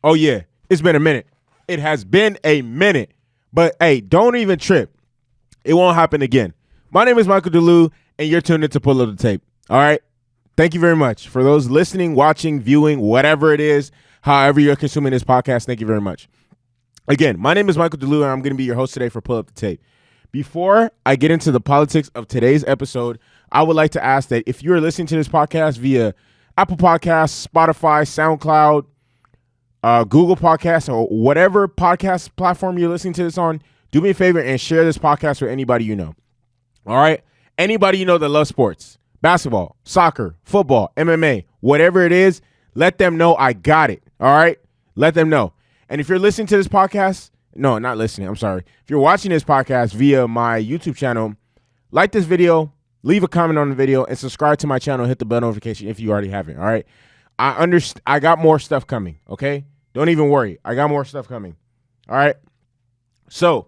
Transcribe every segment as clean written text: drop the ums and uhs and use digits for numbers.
Oh, yeah. It's been a minute. It has been a minute. But, hey, don't even trip. It won't happen again. My name is Michael DeLu, and you're tuned in to Pull Up the Tape. All right? Thank you very much. For those listening, watching, viewing, whatever it is, however you're consuming this podcast, thank you very much. Again, my name is Michael DeLu, and I'm going to be your host today for Pull Up the Tape. Before I get into the politics of today's episode, I would like to ask that if you're listening to this podcast via Apple Podcasts, Spotify, SoundCloud, Google Podcasts, or whatever podcast platform you're listening to this on, do me a favor and share this podcast with anybody you know. All right? Anybody you know that loves sports, basketball, soccer, football, MMA, whatever it is, let them know I got it. All right? Let them know. And if you're listening to this podcast, no, not listening, I'm sorry. If you're watching this podcast via my YouTube channel, like this video, leave a comment on the video, and subscribe to my channel. Hit the bell notification if you already haven't, all right? I got more stuff coming, okay? Don't even worry. I got more stuff coming, all right? So,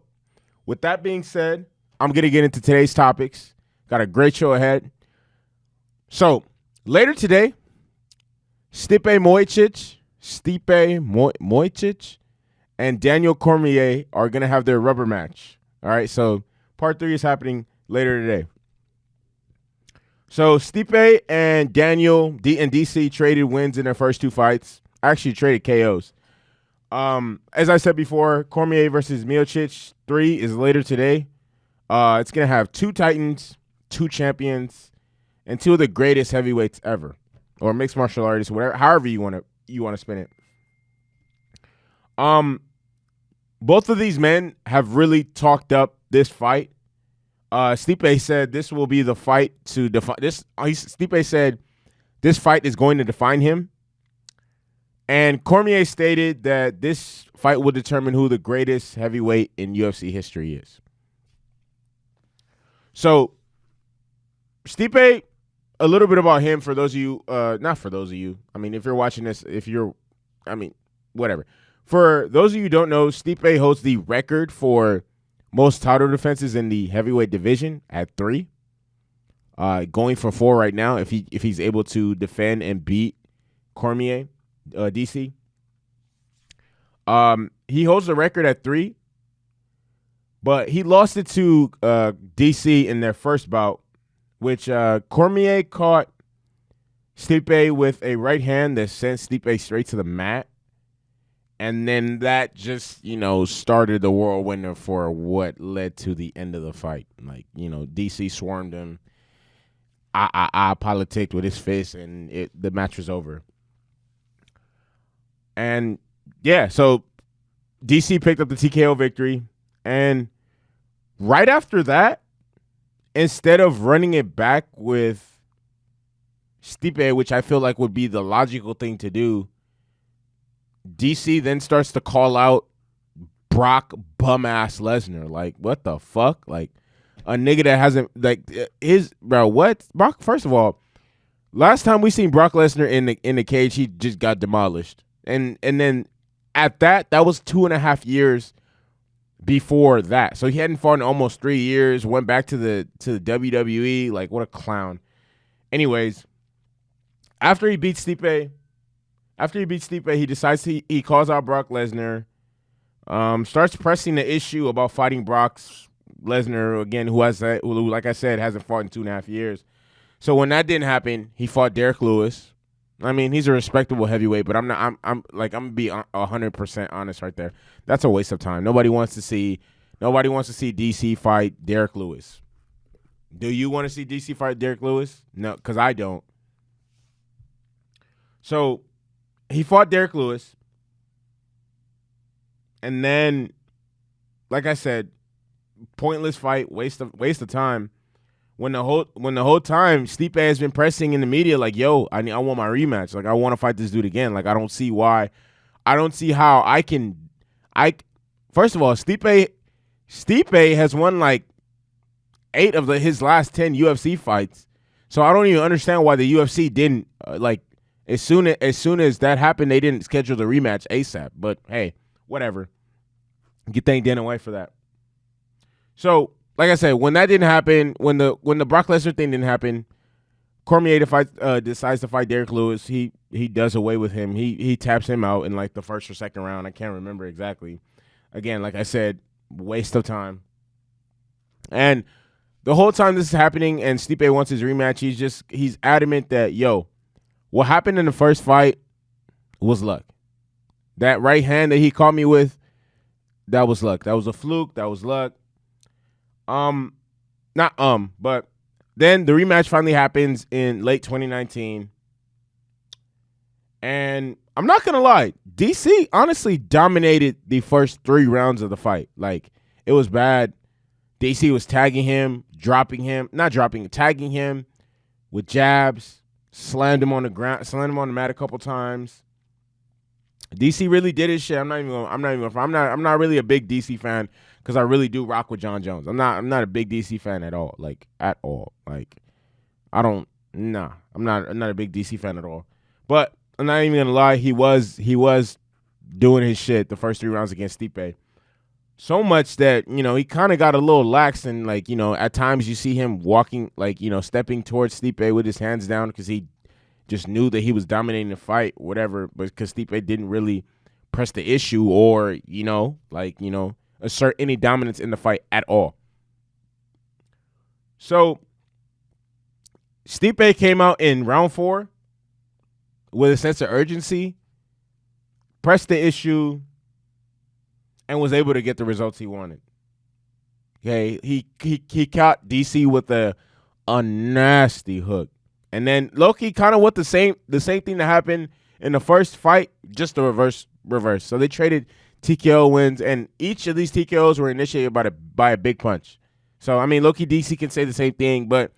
with that being said, I'm going to get into today's topics. Got a great show ahead. So, later today, Miocic, and Daniel Cormier are going to have their rubber match. All right, so part 3 is happening later today. So Stipe and Daniel and DC traded wins in their first 2 fights. Actually traded KOs. As I said before, Cormier versus Miocic 3 is later today. It's going to have 2 Titans, 2 champions, and 2 of the greatest heavyweights ever, or mixed martial artists, whatever, however you want to spin it. Both of these men have really talked up this fight. Stipe said this will be the fight to define this. Stipe said this fight is going to define him. And Cormier stated that this fight will determine who the greatest heavyweight in UFC history is. So, Stipe, a little bit about him for those of you, not for those of you. I mean, if you're watching this, whatever. For those of you who don't know, Stipe holds the record for most title defenses in the heavyweight division at 3. Going for 4 right now if he's able to defend and beat Cormier, DC. He holds the record at 3, but he lost it to DC in their first bout, which Cormier caught Stipe with a right hand that sent Stipe straight to the mat. And then that just, started the whirlwind for what led to the end of the fight. Like, DC swarmed him. I politicked with his fist, and the match was over. And, yeah, so DC picked up the TKO victory. And right after that, instead of running it back with Stipe, which I feel like would be the logical thing to do, DC then starts to call out Brock bum-ass Lesnar. Like, what the fuck? Like, a nigga that hasn't, what? Brock, first of all, last time we seen Brock Lesnar in the cage, he just got demolished. And then at that was 2.5 years before that. So he hadn't fought in almost 3 years, went back to the WWE. Like, what a clown. Anyways, after he beats Stipe, he decides he calls out Brock Lesnar, starts pressing the issue about fighting Lesnar again, who, like I said, hasn't fought in 2.5 years. So when that didn't happen, he fought Derek Lewis. I mean, he's a respectable heavyweight, but I'm gonna be 100% honest right there. That's a waste of time. Nobody wants to see DC fight Derek Lewis. Do you want to see DC fight Derek Lewis? No, because I don't. So he fought Derek Lewis, and then, like I said, pointless fight, waste of time. When the whole time Stipe has been pressing in the media like, yo, I want my rematch. Like, I want to fight this dude again. Like, I don't see how I can. First of all, Stipe has won like 8 of his last 10 UFC fights. So I don't even understand why the UFC didn't as soon as that happened, they didn't schedule the rematch ASAP. But hey, whatever. You thank Dana White for that. So, like I said, when that didn't happen, when the Brock Lesnar thing didn't happen, Cormier decides to fight Derek Lewis. He does away with him. He taps him out in like the first or second round. I can't remember exactly. Again, like I said, waste of time. And the whole time this is happening and Stipe wants his rematch, he's adamant that, what happened in the first fight was luck. That right hand that he caught me with, that was luck. That was a fluke. That was luck. But then the rematch finally happens in late 2019. And I'm not going to lie, DC honestly dominated the first 3 rounds of the fight. Like, it was bad. DC was tagging him, tagging him with jabs, slammed him on the ground, slammed him on the mat a couple times. DC really did his shit. I'm not really a big DC fan because I really do rock with John Jones. I'm not a big DC fan at all. Like, at all. Like, I'm not a big DC fan at all. But I'm not even gonna lie, he was doing his shit the first 3 rounds against Stipe. So much that, he kind of got a little lax and, like, at times you see him walking, like, stepping towards Stipe with his hands down because he just knew that he was dominating the fight, whatever, but because Stipe didn't really press the issue or, assert any dominance in the fight at all. So Stipe came out in round 4 with a sense of urgency, pressed the issue, and was able to get the results he wanted. Okay, he caught DC with a nasty hook. And then Loki kind of with the same thing that happened in the first fight, just the reverse. So they traded TKO wins, and each of these TKOs were initiated by a big punch. So I mean, Loki DC can say the same thing, but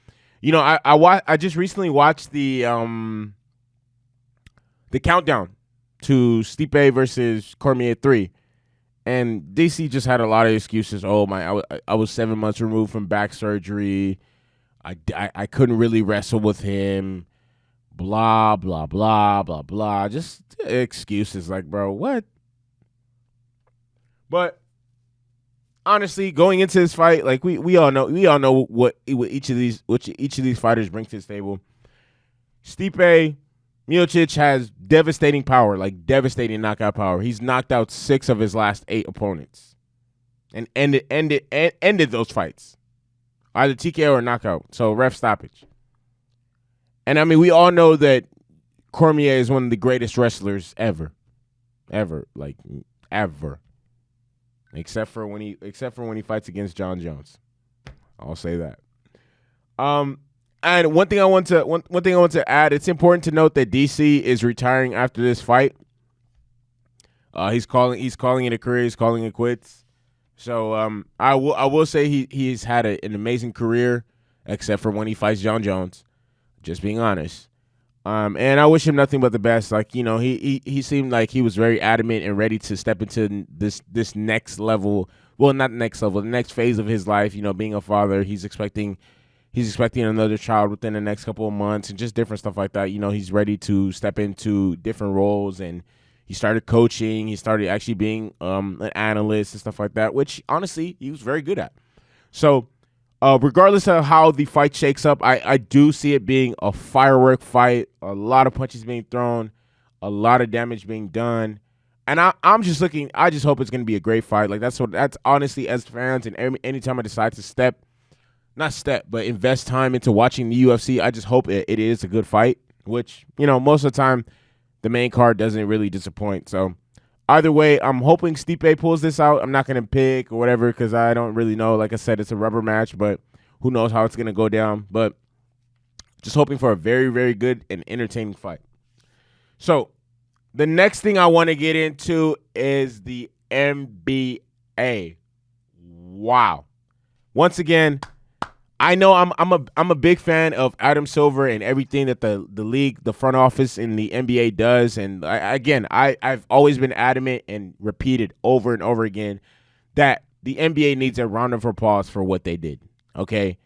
I just recently watched the countdown to Stipe versus Cormier 3, and DC just had a lot of excuses. Oh my, I was 7 months removed from back surgery. I couldn't really wrestle with him, blah, blah, blah, blah, blah. Just excuses like, bro, what? But honestly, going into this fight, like we all know what each of these fighters bring to this table. Stipe Miocic has devastating power, like devastating knockout power. He's knocked out 6 of his last 8 opponents and ended those fights. Either TKO or knockout. So ref stoppage. And I mean, we all know that Cormier is one of the greatest wrestlers ever. Like, ever. Except for when he fights against John Jones. I'll say that. And one thing I want to add, it's important to note that DC is retiring after this fight. He's calling it a career, he's calling it quits. So I will say he's had an amazing career, except for when he fights John Jones. Just being honest. And I wish him nothing but the best. Like, he seemed like he was very adamant and ready to step into this next level. Well, not next level, the next phase of his life. Being a father, he's expecting another child within the next couple of months and just different stuff like that. He's ready to step into different roles, and he started coaching. He started actually being an analyst and stuff like that, which honestly he was very good at. So regardless of how the fight shakes up, I do see it being a firework fight, a lot of punches being thrown, a lot of damage being done. And I just hope it's going to be a great fight. Like, that's honestly, as fans, and anytime I decide to invest time into watching the UFC, I just hope it is a good fight, which, most of the time the main card doesn't really disappoint. So either way, I'm hoping Stipe pulls this out. I'm not going to pick or whatever because I don't really know. Like I said, it's a rubber match, but who knows how it's going to go down. But just hoping for a very, very good and entertaining fight. So the next thing I want to get into is the NBA. Wow. Once again, I know I'm a big fan of Adam Silver and everything that the league, the front office in the NBA does. And I've always been adamant and repeated over and over again that the NBA needs a round of applause for what they did. Okay.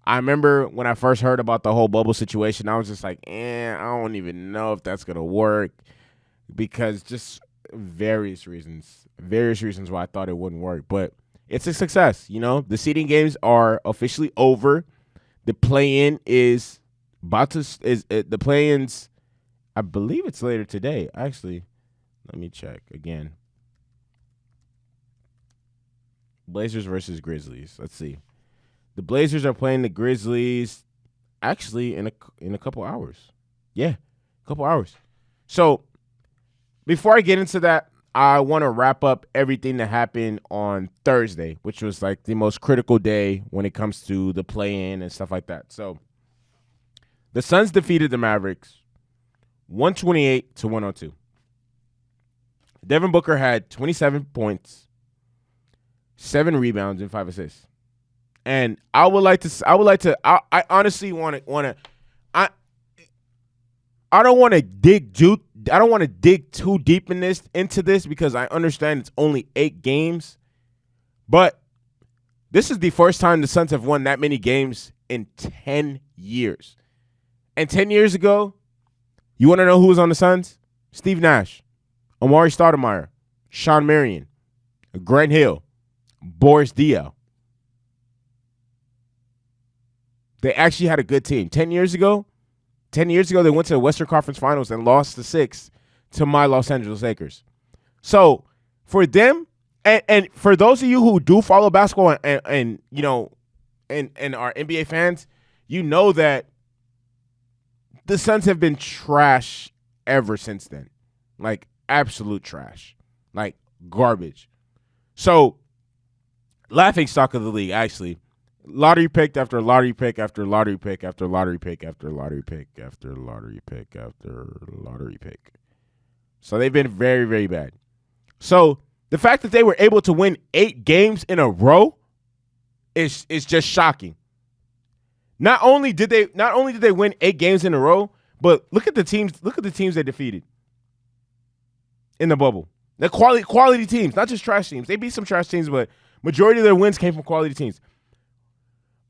I remember when I first heard about the whole bubble situation, I was just like, I don't even know if that's going to work, because just various reasons why I thought it wouldn't work. But it's a success. The seeding games are officially over. The play-in is The play-ins. I believe it's later today. Actually, let me check again. Blazers versus Grizzlies. Let's see. The Blazers are playing the Grizzlies actually in a couple hours. Yeah, a couple hours. So before I get into that, I want to wrap up everything that happened on Thursday, which was like the most critical day when it comes to the play-in and stuff like that. So the Suns defeated the Mavericks 128-102. Devin Booker had 27 points, 7 rebounds, and 5 assists. And I honestly want to I don't want to dig too deep into this because I understand it's only 8 games. But this is the first time the Suns have won that many games in 10 years. And 10 years ago, you want to know who was on the Suns? Steve Nash, Amari Stoudemire, Sean Marion, Grant Hill, Boris Diaw. They actually had a good team. 10 years ago, they went to the Western Conference Finals and lost the 6 to my Los Angeles Lakers. So for them, and for those of you who do follow basketball and you know and are NBA fans, you know that the Suns have been trash ever since then. Like absolute trash. Like garbage. So laughing stock of the league, actually. Lottery pick after lottery pick after lottery pick after lottery pick after lottery pick after lottery pick after lottery pick. So they've been very, very bad. So the fact that they were able to win 8 games in a row is just shocking. Not only did they win 8 games in a row, but look at the teams they defeated in the bubble. The quality teams, not just trash teams. They beat some trash teams, but majority of their wins came from quality teams.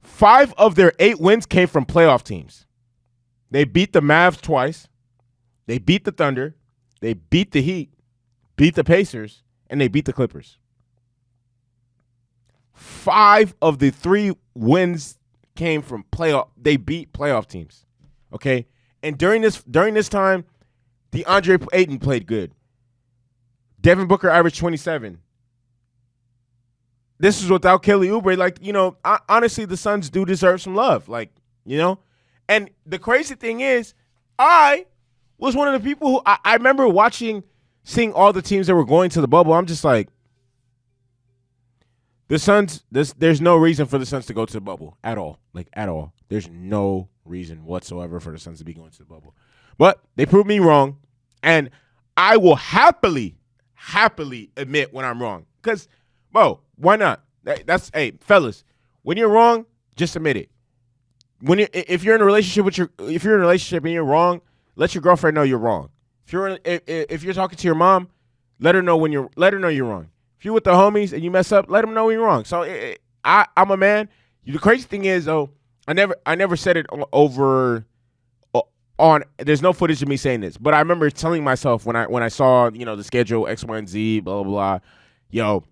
5 of their 8 wins came from playoff teams. They beat the Mavs twice. They beat the Thunder. They beat the Heat, beat the Pacers, and they beat the Clippers. 5 of the 3 wins came from playoff. They beat playoff teams. Okay? And during this time, DeAndre Ayton played good. Devin Booker averaged 27. This is without Kelly Oubre. Like, you know, honestly, the Suns do deserve some love. Like, you know? And the crazy thing is, I was one of the people who I remember seeing all the teams that were going to the bubble. I'm just like, the Suns, there's no reason for the Suns to go to the bubble at all. Like, at all. There's no reason whatsoever for the Suns to be going to the bubble. But they proved me wrong. And I will happily admit when I'm wrong. Because, bro, why not? Hey, fellas, when you're wrong, just admit it. If you're in a relationship and you're wrong, let your girlfriend know you're wrong. If you're talking to your mom, let her know you're wrong. If you're with the homies and you mess up, let them know you're wrong. So I'm a man. The crazy thing is, though, I never said it over on. There's no footage of me saying this, but I remember telling myself when I saw, you know, the schedule X, Y, and Z, blah blah blah. Yo,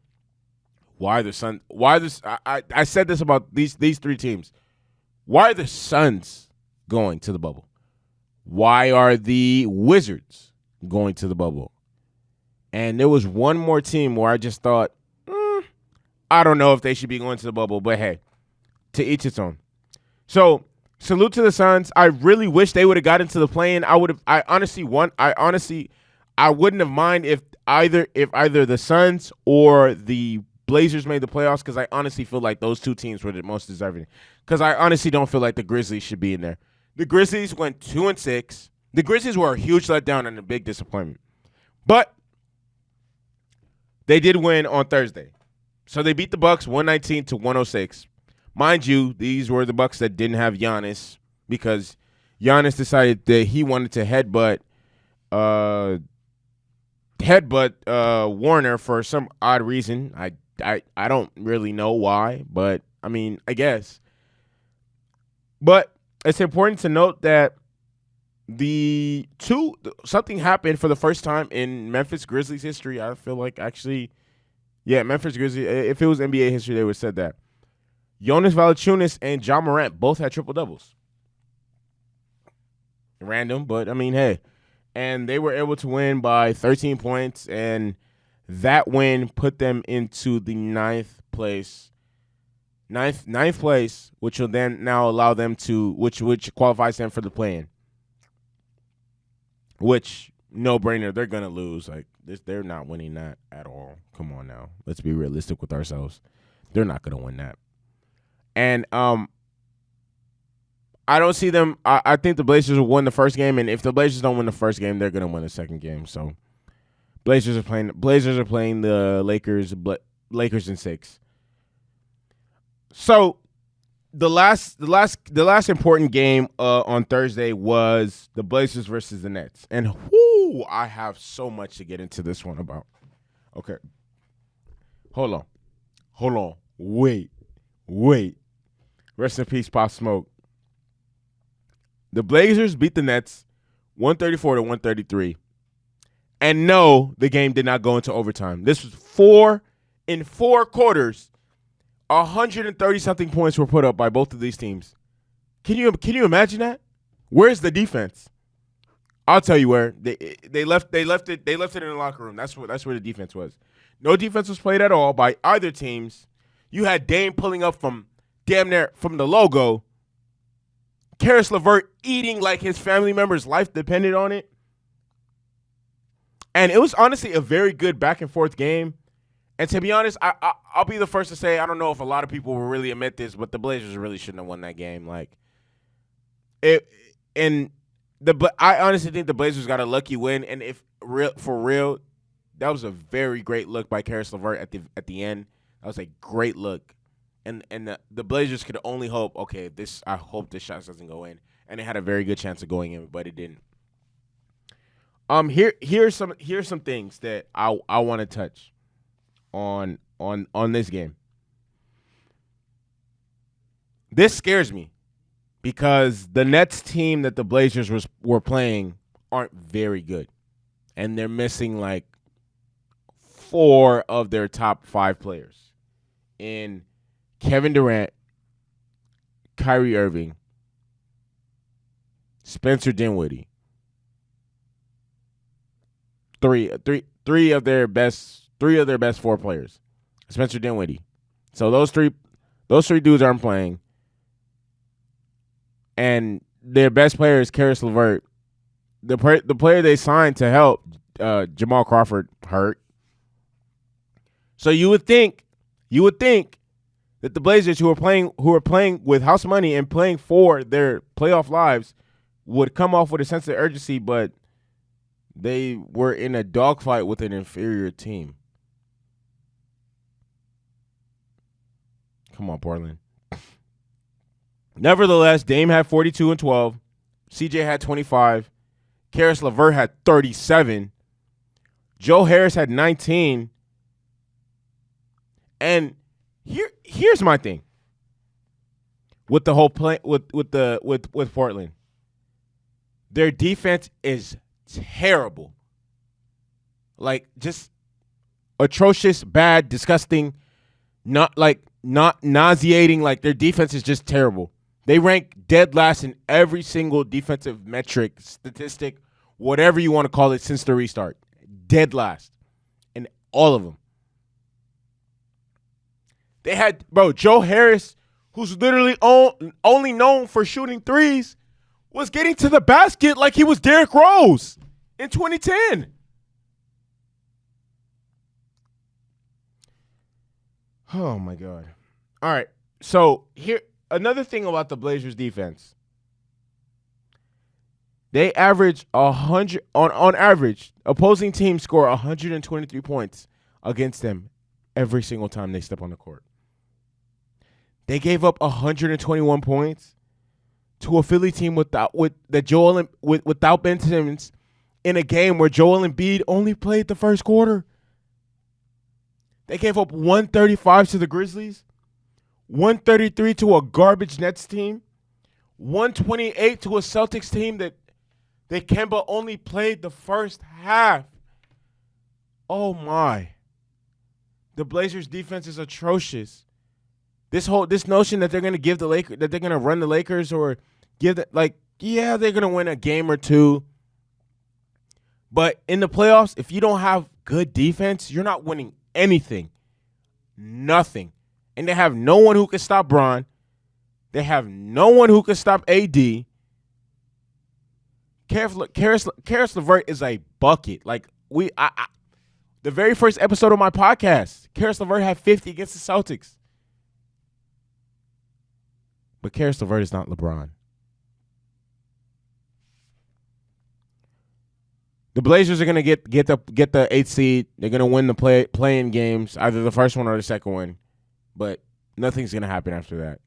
why the Suns? Why this? I said this about these 3 teams. Why are the Suns going to the bubble? Why are the Wizards going to the bubble? And there was one more team where I just thought, I don't know if they should be going to the bubble, but hey, to each its own. So salute to the Suns. I really wish they would have got into the play-in. I wouldn't have mind if either the Suns or the Blazers made the playoffs, because I honestly feel like those 2 teams were the most deserving. Because I honestly don't feel like the Grizzlies should be in there. The Grizzlies went 2-6. The Grizzlies were a huge letdown and a big disappointment. But they did win on Thursday. So they beat the Bucks 119-106. Mind you, these were the Bucks that didn't have Giannis, because Giannis decided that he wanted to headbutt Warner for some odd reason. I don't really know why, but I mean, I guess. But it's important to note that something happened for the first time in Memphis Grizzlies history. I feel like Memphis Grizzlies, if it was NBA history, they would have said that. Jonas Valanciunas and Ja Morant both had triple doubles. Random, but I mean, hey. And they were able to win by 13 points, and that win put them into the ninth place, which will then now allow them to, which qualifies them for the play-in. Which, no brainer, they're gonna lose. Like this, they're not winning that at all. Come on now, let's be realistic with ourselves. They're not gonna win that. And I don't see them. I think the Blazers will win the first game, and if the Blazers don't win the first game, they're gonna win the second game. So, Blazers are playing the Lakers. Lakers in 6. So, the last important game on Thursday was the Blazers versus the Nets, and I have so much to get into this one about. Okay, hold on, wait. Rest in peace, Pop Smoke. The Blazers beat the Nets 134-133. And no, the game did not go into overtime. This was 4 quarters. 130-something points were put up by both of these teams. Can you imagine that? Where's the defense? I'll tell you where. They left it in the locker room. That's where the defense was. No defense was played at all by either teams. You had Dame pulling up from damn near from the logo. Karis LeVert eating like his family member's life depended on it. And it was honestly a very good back and forth game. And to be honest, I'll be the first to say, I don't know if a lot of people will really admit this, but the Blazers really shouldn't have won that game. Like, I honestly think the Blazers got a lucky win. And for real, that was a very great look by Karis LeVert at the end. That was a great look. And the Blazers could only hope, okay, I hope this shot doesn't go in. And it had a very good chance of going in, but it didn't. Here's some things that I want to touch on this game. This scares me because the Nets team that the Blazers were playing aren't very good. And they're missing like 4 of their top 5 players in Kevin Durant, Kyrie Irving, Spencer Dinwiddie. Three of their best 4 players. Spencer Dinwiddie. So those three dudes aren't playing. And their best player is Karis LeVert. The player they signed to help, Jamal Crawford, hurt. So you would think that the Blazers, who are playing with house money and playing for their playoff lives, would come off with a sense of urgency, but they were in a dogfight with an inferior team. Come on, Portland. Nevertheless, Dame had 42 and 12. CJ had 25. Karis LeVert had 37. Joe Harris had 19. And here's my thing with the whole play with Portland. Their defense is terrible. Like, just atrocious, bad, disgusting, not nauseating. Like, their defense is just terrible. They rank dead last in every single defensive metric, statistic, whatever you want to call it, since the restart. Dead last in all of them. They had, Joe Harris, who's literally only known for shooting threes, was getting to the basket like he was Derrick Rose in 2010. Oh, my God. All right. So, here, another thing about the Blazers defense. They average 100, on average, opposing teams score 123 points against them every single time they step on the court. They gave up 121 points to a Philly team without Ben Simmons in a game where Joel Embiid only played the first quarter. They gave up 135 to the Grizzlies, 133 to a garbage Nets team, 128 to a Celtics team that Kemba only played the first half. Oh my. The Blazers defense is atrocious. This notion that they're going to give the Lakers, that they're going to run the Lakers or give the, like, Yeah, they're going to win a game or two. But in the playoffs, if you don't have good defense, you're not winning anything. Nothing. And they have no one who can stop Bron. They have no one who can stop AD. Karis LeVert is a bucket. Like, the very first episode of my podcast, Karis LeVert had 50 against the Celtics. But Karis LeVert is not LeBron. The Blazers are gonna get the 8th seed. They're gonna win the play-in games, either the first one or the second one. But nothing's gonna happen after that.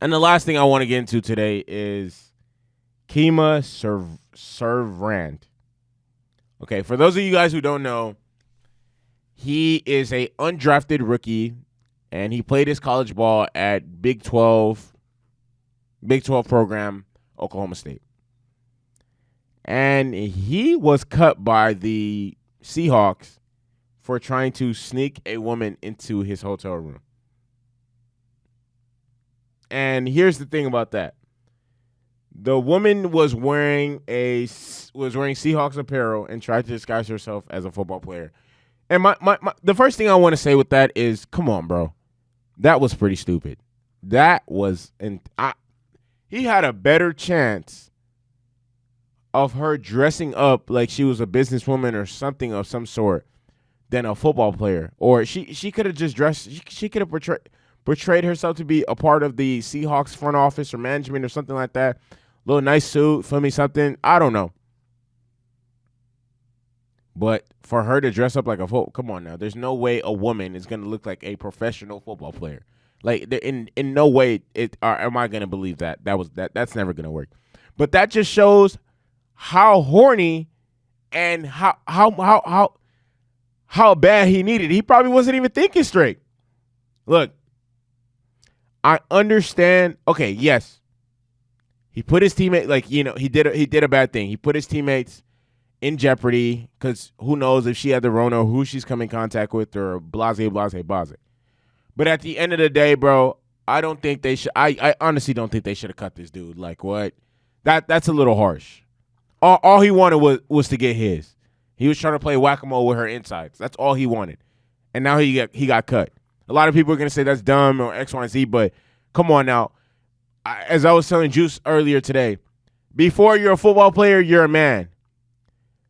And the last thing I want to get into today is Kemah Siverand. Okay, for those of you guys who don't know, he is a undrafted rookie, and he played his college ball at Big 12 program, Oklahoma State. And he was cut by the Seahawks for trying to sneak a woman into his hotel room. And here's the thing about that. The woman was wearing Seahawks apparel and tried to disguise herself as a football player. And the first thing I want to say with that is, come on, bro. That was pretty stupid. He had a better chance of her dressing up like she was a businesswoman or something of some sort than a football player. Or she could have just dressed. She could have portrayed herself to be a part of the Seahawks front office or management or something like that. Little nice suit, feel me, something. I don't know. But for her to dress up like a football, come on now. There's no way a woman is going to look like a professional football player. Like, in no way am I going to believe that. That's never going to work. But that just shows how horny and how bad he needed. He probably wasn't even thinking straight. Look, I understand. Okay, yes. He put his teammate, he did a bad thing. He put his teammates in jeopardy because who knows if she had the Rona or who she's come in contact with or blase. But at the end of the day, bro, I don't think they should. I honestly don't think they should have cut this dude. Like, what? That's a little harsh. All he wanted was to get his. He was trying to play whack-a-mole with her insides. That's all he wanted. And now he got cut. A lot of people are going to say that's dumb or X, Y, and Z, but come on now. As I was telling Juice earlier today, before you're a football player, you're a man.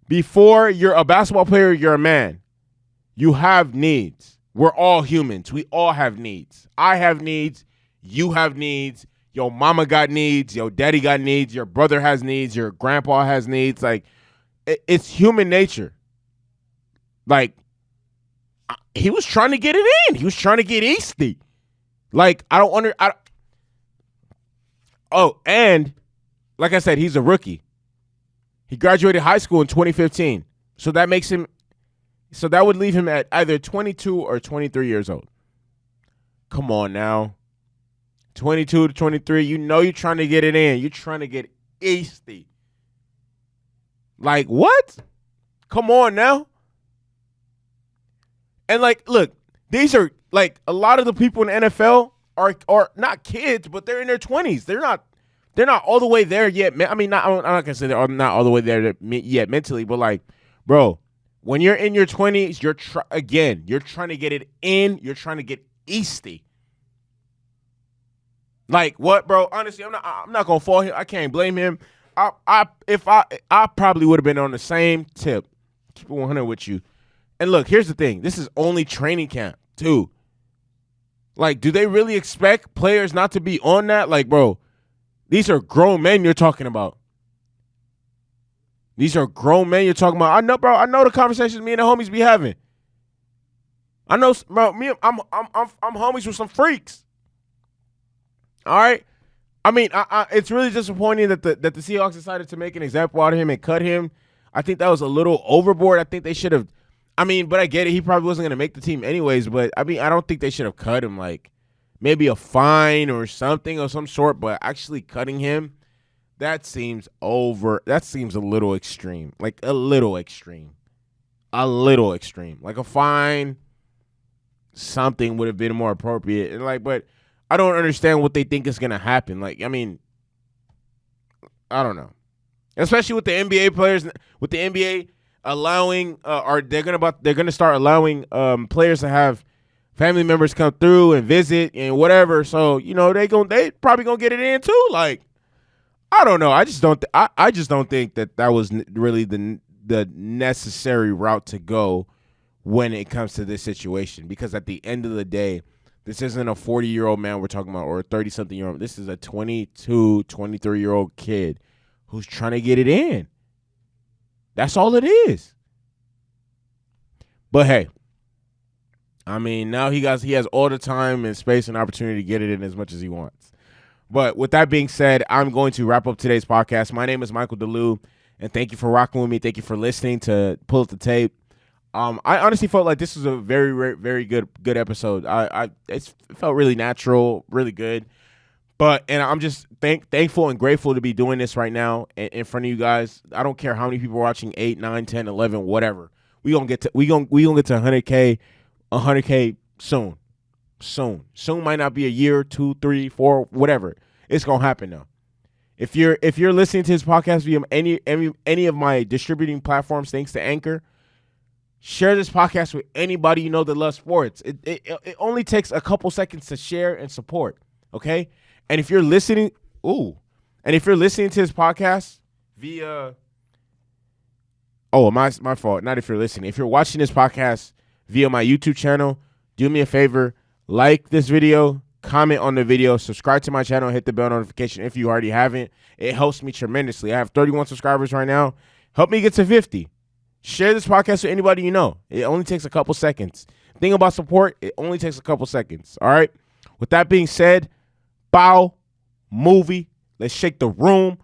Before you're a basketball player, you're a man. You have needs. We're all humans. We all have needs. I have needs. You have needs. Your mama got needs. Your daddy got needs. Your brother has needs. Your grandpa has needs. Like, it's human nature. Like, he was trying to get it in. He was trying to get Easty. Like, and like I said, he's a rookie. He graduated high school in 2015. So that would leave him at either 22 or 23 years old. Come on now. 22 to 23, you're trying to get it in. You're trying to get Easty. Like, what? Come on now. And, like, look, these are, like, a lot of the people in the NFL are not kids, but they're in their 20s. They're not all the way there yet. I mean, I'm not going to say they're not all the way there yet mentally, but, like, bro, when you're in your 20s, you're trying to get it in. You're trying to get Easty. Like, what, bro? Honestly, I'm not going to fall here. I can't blame him. I probably would have been on the same tip. Keep it 100 with you. And look, here's the thing. This is only training camp, too. Like, do they really expect players not to be on that? Like, bro, these are grown men you're talking about. These are grown men you're talking about. I know, bro. I know the conversations me and the homies be having. I know, bro. I'm homies with some freaks. All right. I mean, it's really disappointing that the Seahawks decided to make an example out of him and cut him. I think that was a little overboard. I think they should have. I mean, but I get it. He probably wasn't going to make the team anyways. But I mean, I don't think they should have cut him. Like, maybe a fine or something of some sort. But actually cutting him, that seems over. That seems a little extreme. Like a little extreme. Like a fine, something would have been more appropriate. And like, but I don't understand what they think is gonna happen. Like, I mean, I don't know. Especially with the NBA players, with the NBA allowing, they're gonna start allowing players to have family members come through and visit and whatever. So they probably gonna get it in too. Like, I don't know. I just don't think that was really the necessary route to go when it comes to this situation. Because at the end of the day, this isn't a 40-year-old man we're talking about or a 30-something-year-old. This is a 22, 23-year-old kid who's trying to get it in. That's all it is. But hey, I mean, now he has all the time and space and opportunity to get it in as much as he wants. But with that being said, I'm going to wrap up today's podcast. My name is Michael DeLu, and thank you for rocking with me. Thank you for listening to Pull Up the Tape. I honestly felt like this was a very, very good episode. It felt really natural, really good. And I'm just thankful and grateful to be doing this right now in front of you guys. I don't care how many people are watching, 8, 9, 10, 11, whatever. We gonna get to 100K soon. Soon might not be a year, 2, 3, 4, whatever. It's gonna happen though. If you're listening to this podcast via any of my distributing platforms, thanks to Anchor, share this podcast with anybody you know that loves sports. It only takes a couple seconds to share and support. Okay. And if you're listening, to this podcast via, my fault. Not if you're listening. If you're watching this podcast via my YouTube channel, do me a favor, like this video, comment on the video, subscribe to my channel, hit the bell notification if you already haven't. It helps me tremendously. I have 31 subscribers right now. Help me get to 50. Share this podcast with anybody you know. It only takes a couple seconds. Thing about support, it only takes a couple seconds. All right. With that being said, bow, movie. Let's shake the room.